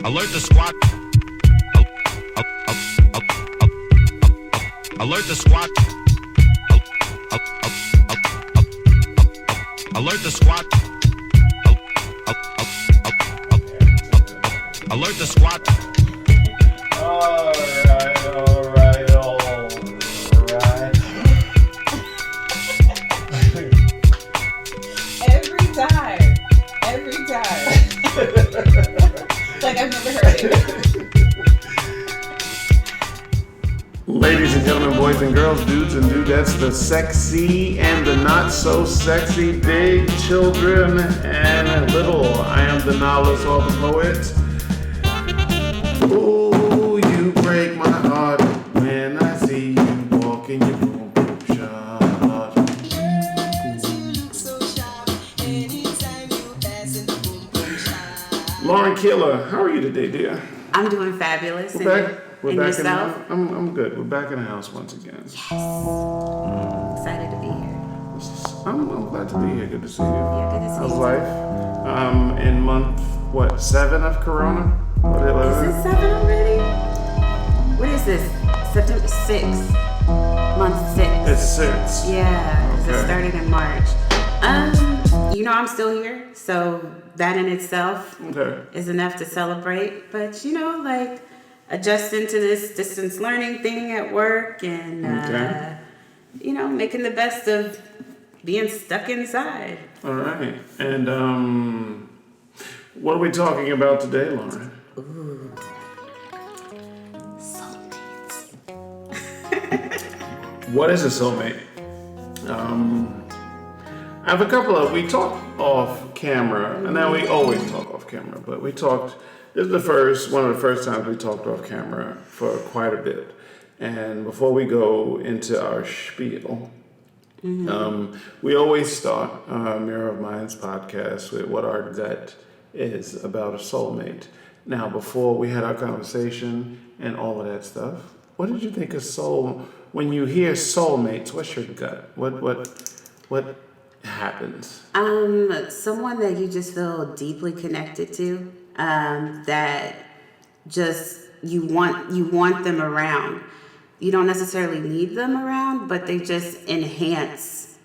Alert the squad. Alert the squad. Alert the squad. Alert the squad. Alright. Every time. Like I've never heard it. Ladies and gentlemen, boys and girls, dudes and dudettes, the sexy and the not so sexy, big children and little. I am the novelist, author, poet. Ooh, you break my heart when I see you walk in your boom boom shop. Lauren Keeler, how are you today, dear? I'm doing fabulous. We're back in the yourself? house. I'm good. We're back in the house once again. Yes. Excited to be here. I'm glad to be here. Good to see you. Yeah, good to see How's you. life? In month, 7 of Corona? Is it 7 already? What is this? September 6th. Month 6. It's 6. Yeah, because Okay. it started in March. I'm still here, so that in itself is enough to celebrate. But, adjusting to this distance learning thing at work and, making the best of being stuck inside. All right. And what are we talking about today, Lauren? Ooh. Soulmates. What is a soulmate? I have a couple we talked off camera, and now we always talk off camera, but we talked, this is one of the first times we talked off camera for quite a bit. And before we go into our spiel, we always start Mirror of Minds podcast with what our gut is about a soulmate. Now, before we had our conversation and all of that stuff, what did you think of when you hear soulmates, what's your gut? What happens? Someone that you just feel deeply connected to, that just you want them around. You don't necessarily need them around, but they just enhance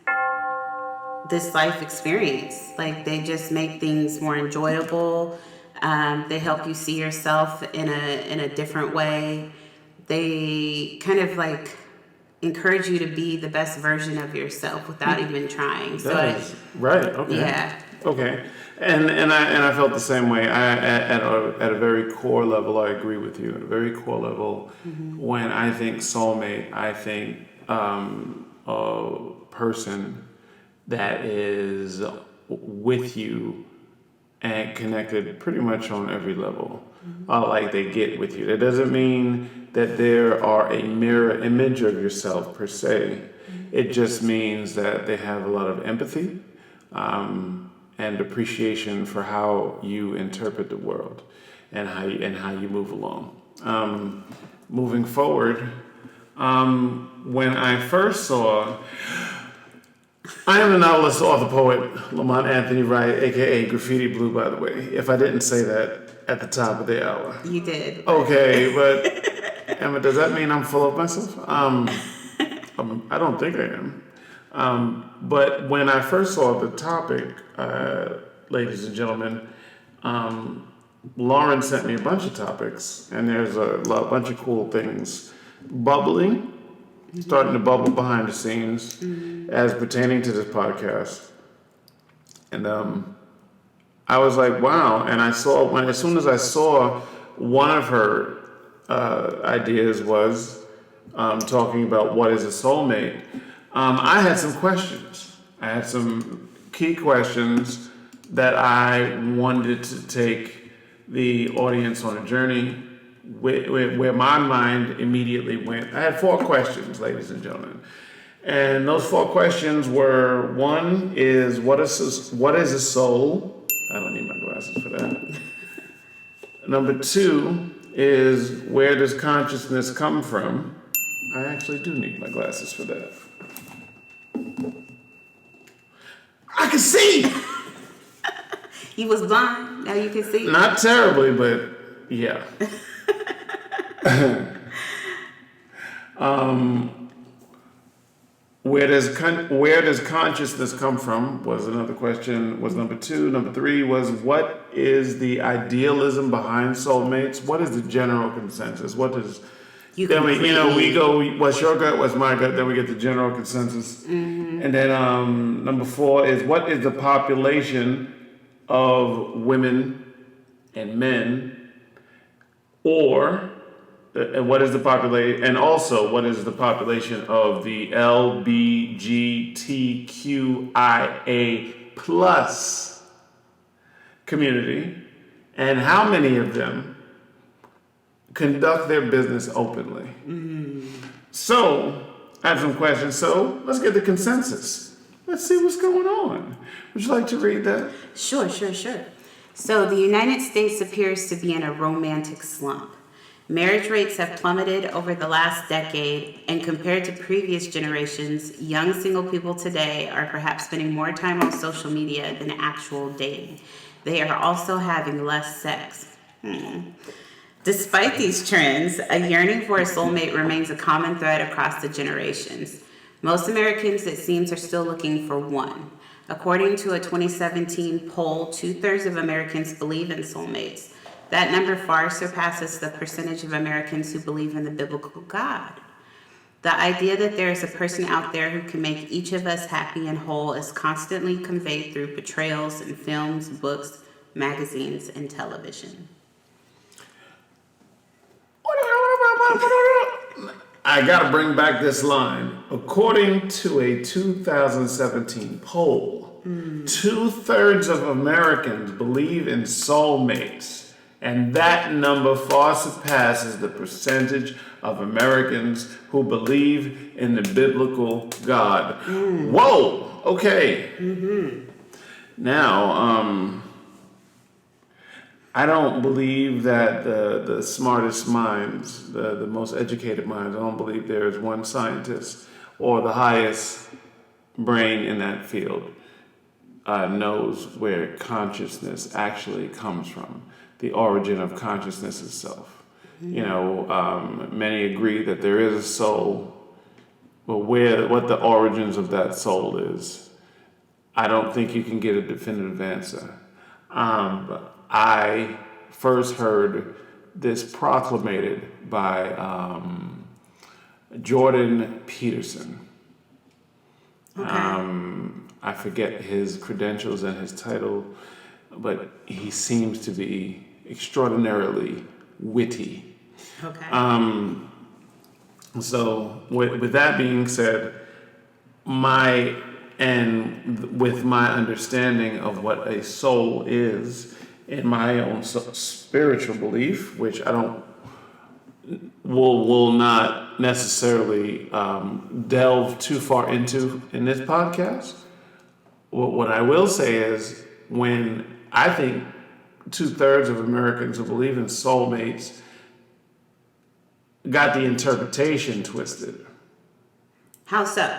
this life experience. Like they just make things more enjoyable. They help you see yourself in a different way. They kind of like encourage you to be the best version of yourself without even trying. Right. Okay. Yeah. Okay. And I felt the same way. At a very core level, I agree with you. At a very core level, when I think soulmate, I think a person that is with you and connected pretty much on every level. Like they get with you. That doesn't mean that there are a mirror image of yourself per se. It just means that they have a lot of empathy and appreciation for how you interpret the world and how you move along. Moving forward, when I first saw, I am the novelist, author, poet, Lamont Anthony Wright, aka Graffiti Bleu, by the way. If I didn't say that at the top of the hour. You did. Okay, but Emma, does that mean I'm full of myself? I don't think I am. But when I first saw the topic, ladies and gentlemen, Lauren sent me a bunch of topics, and there's a bunch of cool things bubbling, starting to bubble behind the scenes as pertaining to this podcast. And I was like, wow. And as soon as I saw one of her ideas was talking about what is a soulmate, I had some questions. I had some key questions that I wanted to take the audience on a journey where my mind immediately went. I had 4 questions, ladies and gentlemen. And those 4 questions were, one is, what is a soul? I don't need my glasses for that. Number 2 is, where does consciousness come from? I actually do need my glasses for that. I can see! He was blind. Now you can see. Not terribly, but yeah. Where does consciousness come from was another question, was number 2. Number 3 was, what is the idealism behind soulmates? What is the general consensus? What is... Then we go, what's your gut, what's my gut, then we get the general consensus. Mm-hmm. And then number 4 is, what is the population of women and men, or what is the population, and also what is the population of the LGBTQIA plus community, and how many of them conduct their business openly? Mm. So, I have some questions. So, let's get the consensus. Let's see what's going on. Would you like to read that? Sure. So, the United States appears to be in a romantic slump. Marriage rates have plummeted over the last decade, and compared to previous generations, young single people today are perhaps spending more time on social media than actual dating. They are also having less sex. Despite these trends, a yearning for a soulmate remains a common thread across the generations. Most Americans, it seems, are still looking for one. According to a 2017 poll, 2/3 of Americans believe in soulmates. That number far surpasses the percentage of Americans who believe in the biblical God. The idea that there is a person out there who can make each of us happy and whole is constantly conveyed through portrayals in films, books, magazines, and television. I gotta bring back this line. According to a 2017 poll, 2/3 of Americans believe in soulmates, and that number far surpasses the percentage of Americans who believe in the biblical God. Whoa! Okay. Now, I don't believe that the smartest minds, the most educated minds, I don't believe there is one scientist or the highest brain in that field knows where consciousness actually comes from, the origin of consciousness itself. Many agree that there is a soul, but what the origins of that soul is, I don't think you can get a definitive answer. I first heard this proclamated by Jordan Peterson. Okay. I forget his credentials and his title, but he seems to be extraordinarily witty. Okay. So with that being said, with my understanding of what a soul is, in my own spiritual belief, which I will not necessarily delve too far into in this podcast. What I will say is, when I think 2/3 of Americans who believe in soulmates got the interpretation twisted. How so?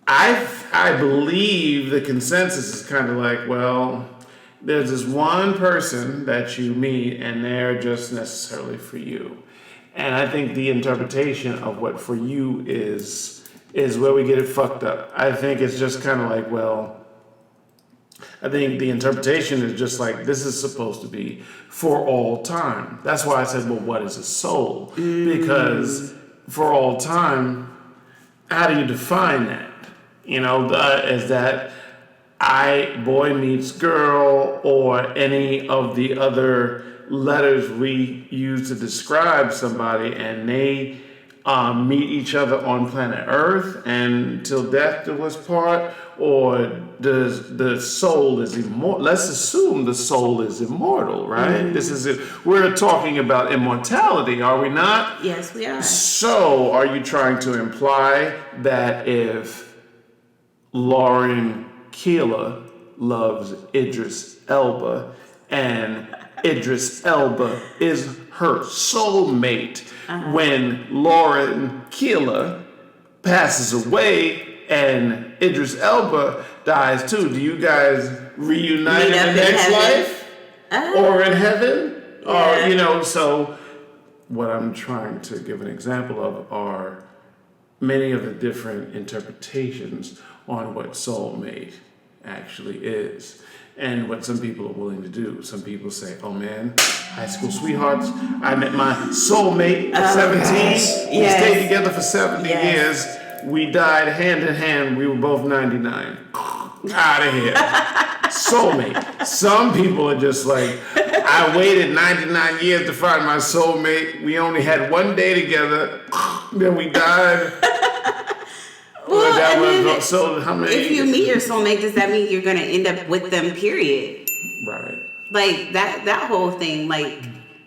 I believe the consensus is kind of like, well, there's this one person that you meet and they're just necessarily for you. And I think the interpretation of what for you is where we get it fucked up. I think it's just kind of like, well, I think the interpretation is just like, this is supposed to be for all time. That's why I said, well, what is a soul? Because for all time, how do you define that? Is that boy meets girl, or any of the other letters we use to describe somebody, and they meet each other on planet Earth and till death do us part? Or does the soul is immortal? Let's assume the soul is immortal, right? This is it. We're talking about immortality, are we not? Yes, we are. So, are you trying to imply that if Lauren Keeler loves Idris Elba and Idris Elba is her soulmate, when Lauren Keeler passes away and Idris Elba dies too, do you guys reunite Meet in up the in next heaven. life? Or in heaven? Yeah. Or, so what I'm trying to give an example of are many of the different interpretations on what soulmate actually is and what some people are willing to do. Some people say, oh man, high school sweethearts, I met my soulmate at 17. gosh. We Yes. stayed together for 70 Yes. years. We died hand in hand. We were both 99. Out of here. Soulmate. Some people are just like, I waited 99 years to find my soulmate. We only had one day together. Then we died. Well, and then So how many? if you meet your soulmate, does that mean you're gonna end up with them? Period. Right. Like that whole thing. Like,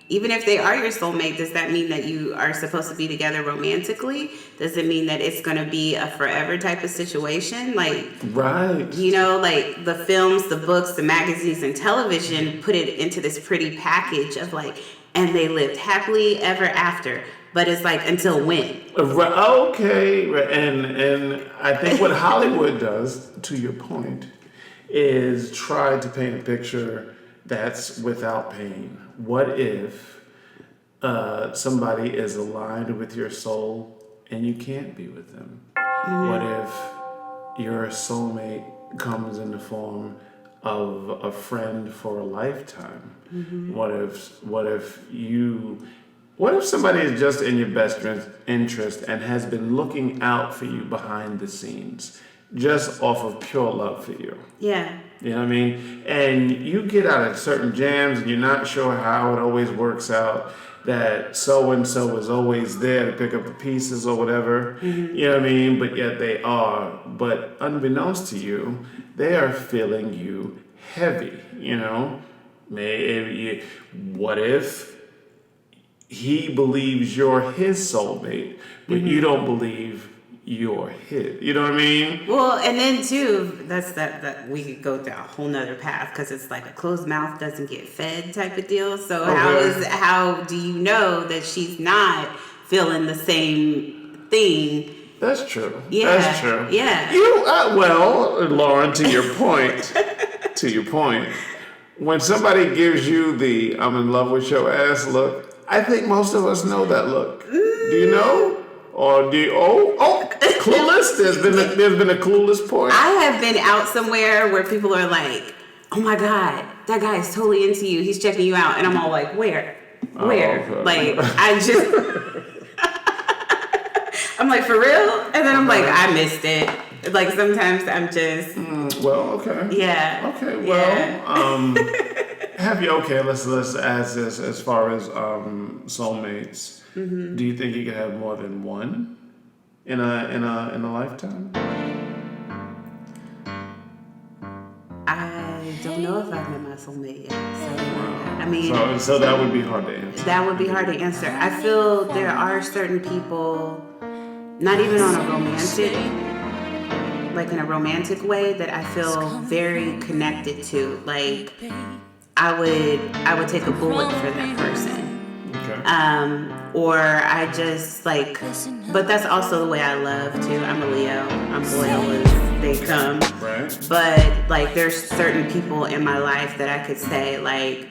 even if they are your soulmate, does that mean that you are supposed to be together romantically? Does it mean that it's gonna be a forever type of situation? Like, Right. like the films, the books, the magazines, and television put it into this pretty package of like, and they lived happily ever after. But it's like, until when? Okay. And I think what Hollywood does, to your point, is try to paint a picture that's without pain. What if somebody is aligned with your soul and you can't be with them? What if your soulmate comes in the form of a friend for a lifetime? What if somebody is just in your best interest and has been looking out for you behind the scenes, just off of pure love for you? Yeah. You know what I mean? And you get out of certain jams and you're not sure how it always works out, that so-and-so is always there to pick up the pieces or whatever. You know what I mean? But yet they are. But unbeknownst to you, they are feeling you heavy, What if he believes you're his soulmate, but you don't believe you're his? You know what I mean? Well, and then too, that's that we could go down a whole nother path, because it's like a closed mouth doesn't get fed type of deal. So how do you know that she's not feeling the same thing? That's true. Yeah. That's true. Yeah. Lauren, to your point, when somebody gives you the "I'm in love with your ass" look, I think most of us know that look. Do you know? Or do you? Clueless. There's been a clueless point. I have been out somewhere where people are like, "Oh my God, that guy is totally into you. He's checking you out," and I'm all like, "Where? Where?" Okay. Like, I'm like, "For real?" And then I'm like, "I missed it." Like, sometimes I'm just. Okay. Yeah. Okay. Well. Have you? Okay. Let's ask this as far as soulmates. Do you think you could have more than one in a lifetime? I don't know if I've met my soulmate yet. So, I mean, So that would be hard to answer. that would be hard to answer. I feel there are certain people, not even on a romantic, like in a romantic way, that I feel very connected to. Like, I would take a bullet for that person. Okay. Or I just like, but that's also the way I love too. I'm a Leo. I'm loyal as they come. Right. But like, there's certain people in my life that I could say like,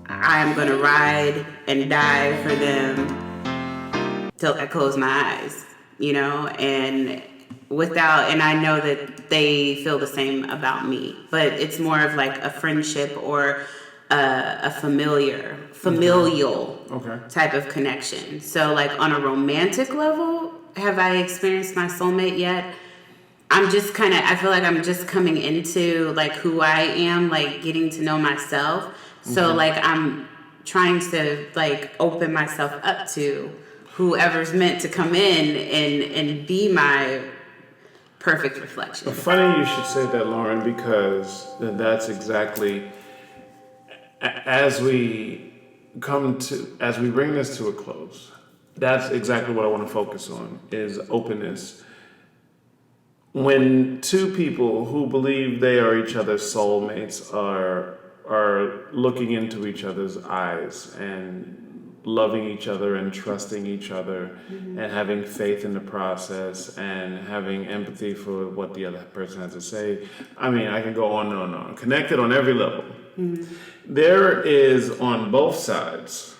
I'm gonna ride and die for them till I close my eyes, and I know that they feel the same about me. But it's more of like a friendship or a familial type of connection. So like on a romantic level, have I experienced my soulmate yet? I feel like I'm just coming into like who I am, like getting to know myself. So like I'm trying to like open myself up to whoever's meant to come in and be my perfect reflection. Funny you should say that, Lauren, because that's exactly, as we bring this to a close, that's exactly what I want to focus on, is openness. When two people who believe they are each other's soulmates are looking into each other's eyes and loving each other and trusting each other and having faith in the process and having empathy for what the other person has to say. I mean, I can go on and on and on. Connected on every level. There is, on both sides,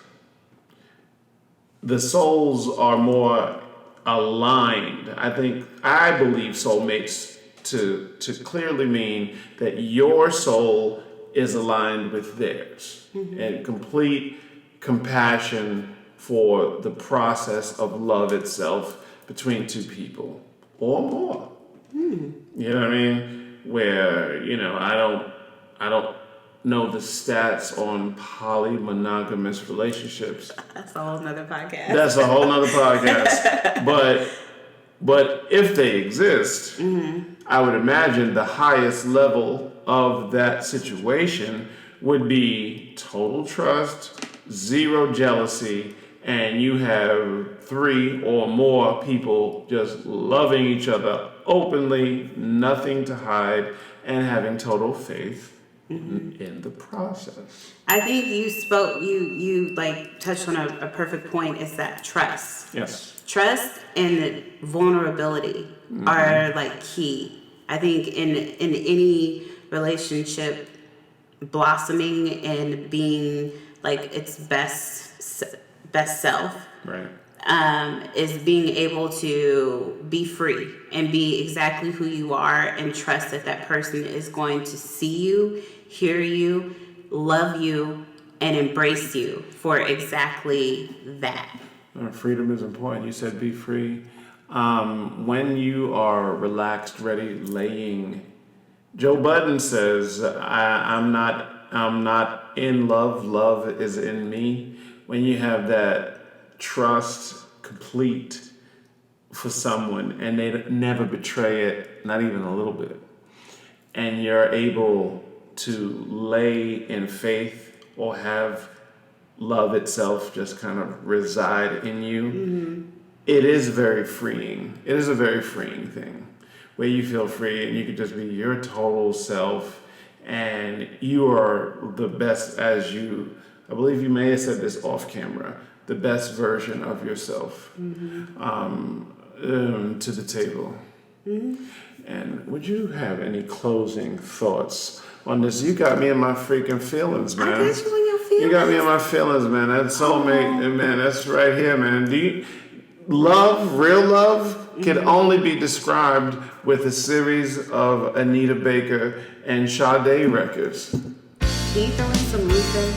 the souls are more aligned. I believe soulmates to clearly mean that your soul is aligned with theirs and complete compassion for the process of love itself between two people or more. You know what I mean? Where, I don't know the stats on polymonogamous relationships. That's a whole nother podcast. That's a whole nother podcast. But if they exist, I would imagine the highest level of that situation would be total trust, zero jealousy, and you have 3 or more people just loving each other openly, nothing to hide, and having total faith in the process. I think you like touched on a perfect point, is that trust. Yes. Trust and vulnerability are like key. I think in any relationship, blossoming and being like its best self, Right. is being able to be free and be exactly who you are and trust that person is going to see you, hear you, love you, and embrace you for exactly that. Freedom is important. You said be free. When you are relaxed, ready, laying, Joe Budden says, I'm not in love. Love is in me. When you have that trust complete for someone and they never betray it, not even a little bit, and you're able to lay in faith or have love itself just kind of reside in you, it is very freeing. It is a very freeing thing where you feel free and you can just be your total self and you are the best as you, I believe you may have said this off camera, the best version of yourself to the table. And would you have any closing thoughts on this? You got me in my freaking feelings, man. I got you in your feelings. You got me in my feelings, man. That soulmate, man, that's right here, man. Real love can only be described with a series of Anita Baker and Sade records. Can you throw in some Luther?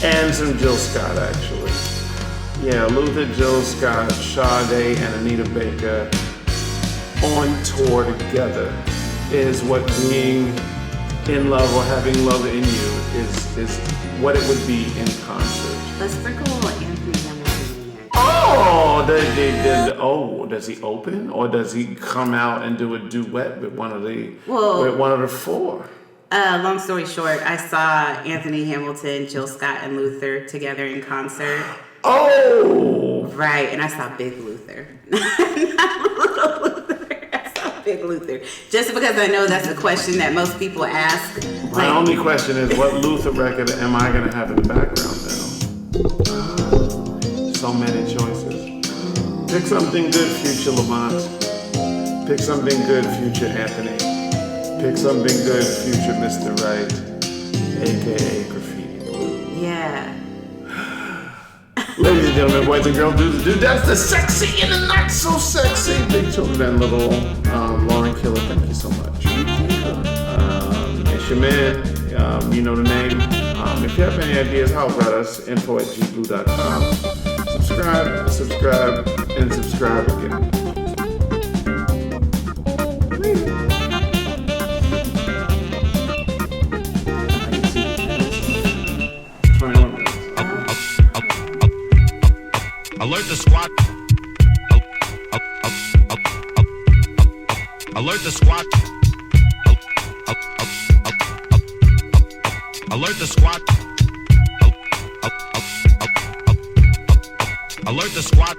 And some Jill Scott, actually. Yeah, Luther, Jill Scott, Sade, and Anita Baker on tour together is what being in love or having love in you is what it would be in concert. Let's sprinkle a little Anthony Hamilton in there. Does he open or does he come out and do a duet with one of the 4? Long story short, I saw Anthony Hamilton, Jill Scott, and Luther together in concert. Oh! Right, and I saw Big Luther. Not Little Luther. I saw Big Luther. Just because I know that's a question that most people ask. My only question is, what Luther record am I going to have in the background now? So many choices. Pick something good, future Lamont. Pick something good, future Anthony. Pick something good, future Mr. Right, aka Graffiti Bleu. Yeah. Ladies and gentlemen, boys and girls, dudes, that's the sexy and the not so sexy Big Children and Little Lauren Keeler. Thank you so much. It's your man. You know the name. If you have any ideas, how about us? info@gblue.com. Subscribe, and subscribe again. Alert the squad. Alert the squad. Alert the squad. Alert the squad.